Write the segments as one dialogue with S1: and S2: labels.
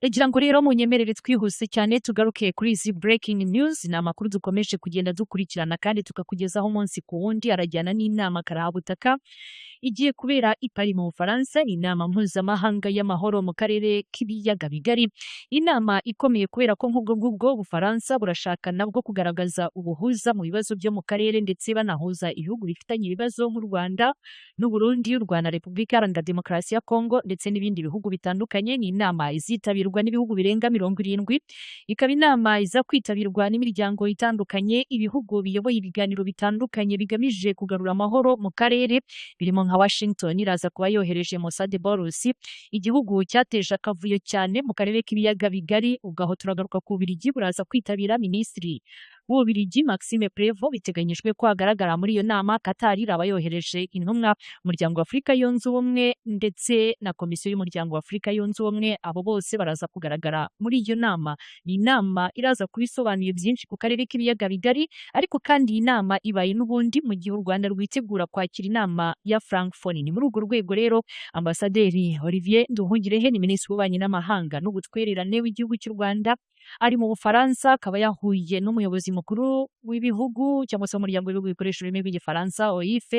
S1: Ndagira ngo rero munyemerere twihuse cyane tugaruke kuri izi breaking news. Ni amakuru dukomeje kugenda dukurikirana kandi tukakugezaho umunsi ku wundi, arajyana n'inama karahabutaka igiye kubera i Paris mu Bufaransa, inama mpuzamahanga y'amahoro mu karere k'ibiyaga bigari. Inama ikomeye kubera ko nk'ubwo ngubwo Ubufaransa burashaka nabwo kugaragaza ubuhuza mu bibazo byo mu karere, ndetse banahuza ibihugu bifitanye ibibazo nk'u Rwanda n'u Burundi, u Rwanda, Repubulika Iharanira Demokarasi ya Kongo ndetse n'ibindi bihugu bitandukanye. Ni inama izitabirwa n'ibihugu birenga 70, ikaba inama iza kwitabirwa n'imiryango itandukanye, ibihugu biyoboye ibiganiro bitandukanye bigamije kugarura amahoro mu karere, birimo nka Washington iraza kuba yohereje Mossad Borusi, igihugu cyateje akavuyo cyane mu karere k'ibiyaga bigari. Ubwo turagaruka ku Bubiligi, buraza kwitabira Minisitiri w'Ububiligi Maxime Prevot, biteganyijwe ko agaragara muri iyo nama. Qatar iraba yohereje intumwa umuryango wa Afurika yunze ubumwe ndetse na komisiyo y'umuryango wa Afurika yunze ubumwe, abo bose baraza kugaragara muri iyo nama. Ni inama iraza kubisobanuye byinshi ku karere k'ibiyaga bigari, ariko kandi iyi nama ibaye n'ubundi mu gihe u Rwanda rwitegura kwakira inama ya Francophonie. Ni muri urwo rwego rero Ambasaderi Olivier Nduhungirehe, ni Minisitiri w'Ububanyi n'Amahanga n'Ubutwererane w'igihugu cy'u Rwanda, ari mu Bufaransa, akaba yahuye n'umuyobozi mukuru w'ibihugu cyangwa se umuryango w'ibihugu bikoresha ururimi rw'igifaransa OIF,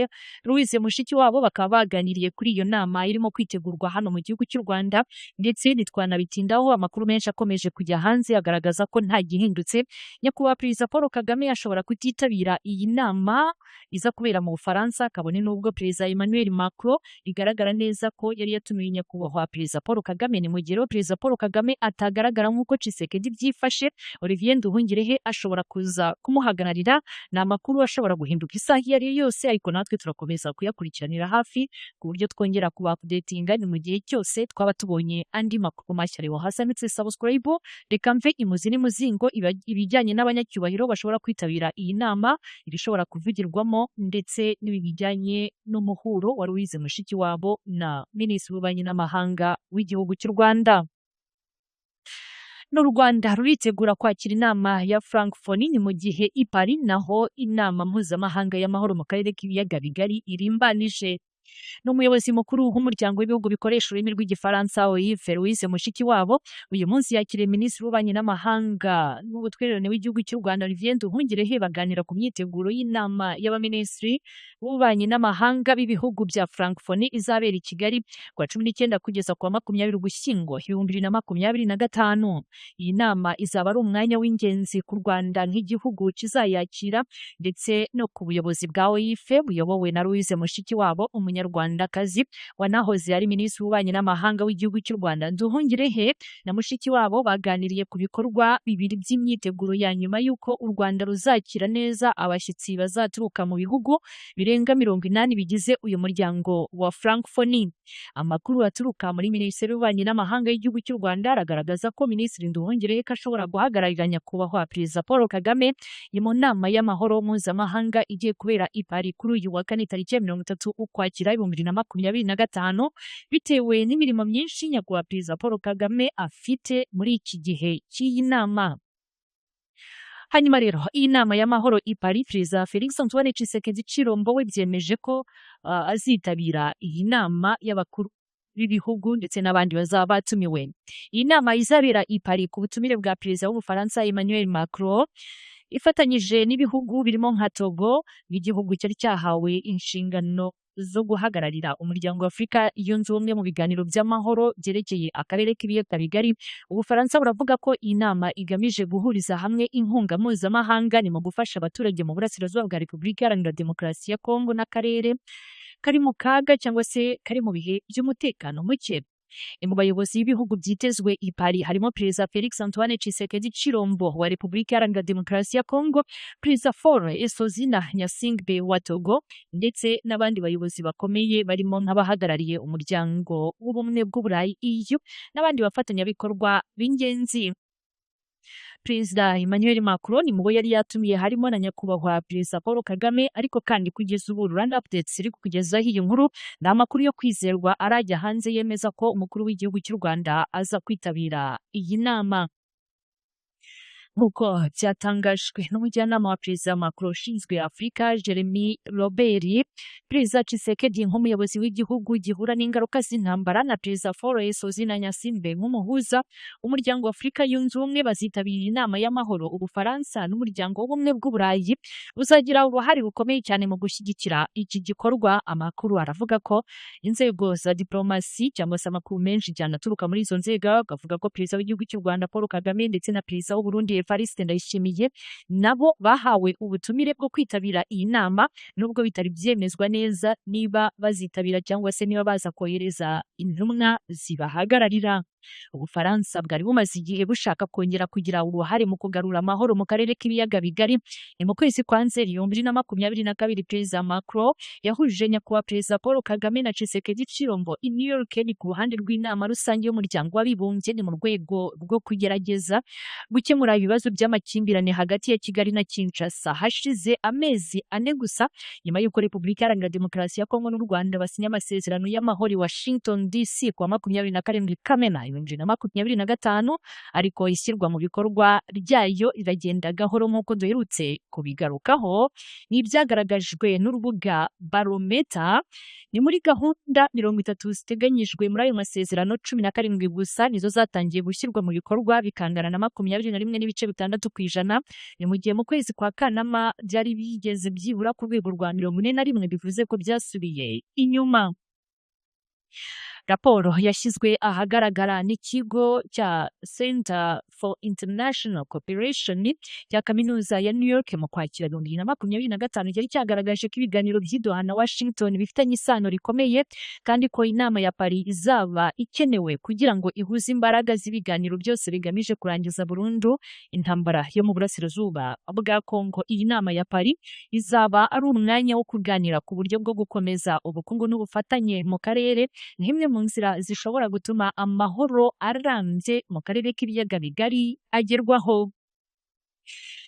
S1: Louise Mushikiwabo. Bakaba baganiriye kuri iyo nama irimo kwitegurwa hano mu gihugu cy'u Rwanda, ndetse ntitwanabitindaho, amakuru menshi akomeje kujya hanze agaragaza ko nta gihindutse. Nyakubahwa Perezida Paul Kagame ashobora kutitabira iyi nama iza kubera mu Bufaransa, kabone n'ubwo Perezida Emmanuel Macron bigaragara neza ko yari yatumiye Nyakubahwa Perezida Paul Kagame. Ni mu gihe Perezida Paul Kagame atagaragara nk'uko Tshisekedi byifashe, Olivier Nduhungirehe ashobora kuza kumuhagararira. Ni amakuru ashobora guhinduka isaha iyo ari yo yose, ariko natwe turakomeza kuyakurikiranira hafi ku buryo twongera kuba updatinga. Ni mu gihe cyose twaba tubonye andi makuru mashya. Rero hasanitse subscribe, reka mve imuzi n'imuzingo ibijyanye n'abanyacyubahiro bashobora kwitabira iyi nama, irishobora kuvugirwamo, ndetse n'ibijyanye n'umuhuro wa Louise Mushikiwabo na Minisitiri w'Ububanyi n'Amahanga w'igihugu cy'u Rwanda. N'u Rwanda ruritegura kwakira inama ya Francophonie. Ni mu gihe i Paris naho inama mpuzamahanga y'amahoro mu karere k'ibiyaga bigari irimbanije. N'umuyobozi mukuru w'umuryango w'ibihugu bikoresha ururimi rw'igifaransa OIF, Louise Mushikiwabo, uyu munsi yakiriye Minisitiri w'Ububanyi n'Amahanga n'Ubutwererane w'igihugu cy'u Rwanda Olivier Nduhungirehe, baganira ku myiteguro y'inama y'abaminisitiri b'ububanyi n'amahanga b'ibihugu bya Francophonie izabera i Kigali kuwa 19 kugeza kuwa 20 Ugushyingo 2025. Iyi nama izaba ari umwanya w'ingenzi ku Rwanda nk'igihugu kizayakira, ndetse no ku buyobozi bwa OIF buyobowe na Louise Mushikiwabo, umunyarwandakazi wanahoze ari Minisitiri w'Ububanyi n'Amahanga w'igihugu cy'u Rwanda. Nduhungirehe na Mushikiwabo baganiriye ku bikorwa bibiri by'imyiteguro ya nyuma y'uko u Rwanda ruzakira neza abashyitsi bazaturuka mu bihugu birenga 80 bigize uyu muryango wa Francophonie. Amakuru aturuka muri Minisiteri y'Ububanyi n'Amahanga y'igihugu cy'u Rwanda aragaragaza ko Minisitiri Nduhungirehe ashobora guhagararira Nyakubahwa Perezida Paul Kagame mu nama y'amahoro mpuzamahanga igiye kubera i Paris kuri uyu wa kane tariki 30 Ukwakira 2025, bitewe n'imirimo myinshi Nyakubahwa Perezida Paul Kagame afite muri iki gihe cy'iyi nama. Hanyuma rero iyi nama y'amahoro i Paris, Perezida Felix Antoine Tshisekedi Tshilombo we byemeje ko azitabira iyi nama y'abakuru b'ibihugu ndetse n'abandi bazaba batumiwe. Iyi nama izabera i Paris ku butumire bwa Perezida w'Ubufaransa Emmanuel Macron, ifatanyije n'ibihugu birimo nka Togo, igihugu cyari cyahawe inshingano zo guhagararira umuryango wa Afurika yunze ubumwe mu biganiro by'amahoro byerekeye akarere k'ibiyaga bigari. Ubufaransa buravuga ko iyi nama igamije guhuriza hamwe inkunga mpuzamahanga ni mu gufasha abaturage mu burasirazuba bwa Repubulika Iharanira Demokarasi ya Kongo n'akarere kari mu kaga cyangwa se kari mu bihe by'umutekano muke. Mu bayobozi b'ibihugu byitezwe i Paris harimo Perezida Felix Antoine Tshisekedi Tshilombo wa Repubulika Iharanira Demokarasi ya Kongo, Perezida Faure Esozina Nyasingbe wa Togo, ndetse n'abandi bayobozi bakomeye barimo nk'abahagarariye umuryango w'ubumwe bw'Uburayi EU n'abandi bafatanyabikorwa b'ingenzi. Perezida Emmanuel Macron ni mubo yari yatumiye harimo na Nyakubahwa Perezida Paul Kagame, ariko kandi kugeza ubu Rwanda Updates iri kugezaho iyi nkuru ni amakuru yo kwizerwa arajya hanze yemeza ko umukuru w'igihugu cy'u Rwanda aza kwitabira iyi nama. nk'uko byatangajwe n'umujyanama wa perezida Macron ushinzwe Afurika Jeremy Robert. Perezida Tshisekedi nk'umuyobozi w'igihugu gihura n'ingaruka z'intambara na perezida Faure Gnassingbé nk'umuhuza w'umuryango wa Afurika yunze ubumwe bazitabira inama y'amahoro. Ubufaransa n'umuryango w'ubumwe bw'Uburayi buzagira uruhare rukomeye cyane mu gushyigikira iki gikorwa. Amakuru aravuga ko inzego za diplomasi cyangwa se amakuru menshi cyane aturuka muri izo nzego akavuga ko perezida w'igihugu cy'u Rwanda Paul Kagame ndetse na perezida w'u Burundi Evariste Ndayishimiye nabo bahawe ubutumire bwo kwitabira iyi nama, nubwo bitari byemezwa neza niba bazitabira cyangwa se niba baza kohereza intumwa zibahagararira. Ubufaransa bwari bumaze igihe bushaka kongera kugira uruhare mu kugarura amahoro mu karere k'ibiyaga bigari. Ni mu kwezi kwa Nzeri 2022 perezida Macron yahuje nyakubahwa perezida Paul Kagame na Tshisekedi Chilombo i New York ni ku ruhande rw'inama rusange y'umuryango w'abibumbye, ni mu rwego rwo kugerageza gukemura ibibazo by'amakimbirane hagati ya Kigali na Kinshasa. Hashize amezi 4 gusa nyuma y'uko Repubulika Iharanira Demokarasi ya Kongo n'u Rwanda basinya amasezerano y'amahoro i Washington DC ku wa 27 Kamena 2025, ariko ishyirwa mu bikorwa ryayo iragenda gahoro nk'uko duherutse kubigarukaho. N'ibyagaragajwe n'urubuga Barometer, ni muri gahunda 30 ziteganyijwe muri ayo masezerano 17 gusa nizo zatangiye gushyirwa mu bikorwa bikangana na 21.6%. Ni mu gihe mu kwezi kwa Kanama byari bigeze byibura ku rwego rwa 41, bivuze ko byasubiye inyuma. Raporo yashyizwe ahagaragara n'ikigo cya Center for International Cooperation cya kaminuza ya New York mu Kwakira 2025 cyari cyagaragaje ko ibiganiro by'i Doha na Washington bifitanye isano rikomeye, kandi ko inama ya Paris izaba ikenewe kugira ngo ihuze imbaraga z'ibiganiro byose bigamije kurangiza burundu intambara yo mu burasirazuba bwa Kongo. Iyi nama ya Paris izaba ari umwanya wo kuganira ku buryo bwo gukomeza ubukungu n'ubufatanye mu karere, nk'imwe mu nzira zishobora gutuma amahoro arambye mu karere k'ibiyaga bigari agerwaho.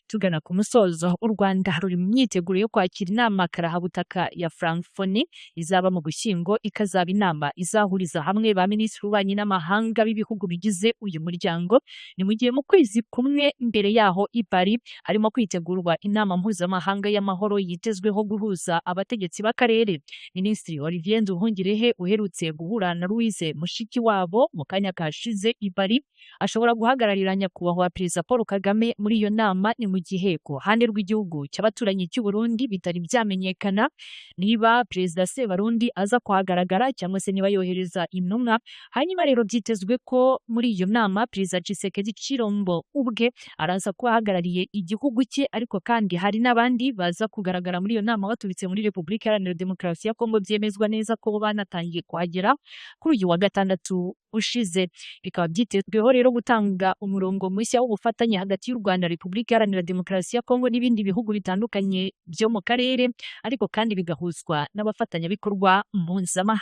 S1: Tugana ku musozo, u Rwanda ruri mu myiteguro yo kwakira inama karahabutaka ya Francophonie izaba mu Gushyingo, ikazaba inama izahuriza hamwe ba minisitiri w'ububanyi n'amahanga b'ibihugu bigize uyu muryango. Ni mu gihe mu kwezi kumwe mbere yaho i Paris harimo kwitegurwa inama mpuzamahanga y'amahoro yitezweho guhuza abategetsi b'akarere. Minisitiri Olivier Nduhungirehe uherutse guhura na Louise Mushikiwabo mu kanya kashize i Paris ashobora guhagararira nyakubahwa perezida Paul Kagame muri iyo nama. Ni mu gihe ku ruhande rw'igihugu cy'abaturanyi cy'u Burundi bitari byamenyekana niba perezida Sebarundi aza kuhagaragara cyangwa se niba yohereza intumwa. Hanyuma rero byitezwe ko muri iyo nama perezida Tshisekedi Chilombo ubwe araza kuhagarariye igihugu cye, ariko kandi hari n'abandi baza kugaragara muri iyo nama baturutse muri Repubulika Iharanira Demokarasi ya Kongo, byemezwa neza ko banatangiye kuhagera kuri uyu wa gatandatu ushize. Bikaba byitezweho rero gutanga umurongo mushya w'ubufatanye hagati y'u Rwanda, Repubulika Iharanira Demokarasi ya Kongo n'ibindi bihugu bitandukanye byo mu karere, ariko kandi bigahuzwa n'abafatanyabikorwa mpuzamahanga.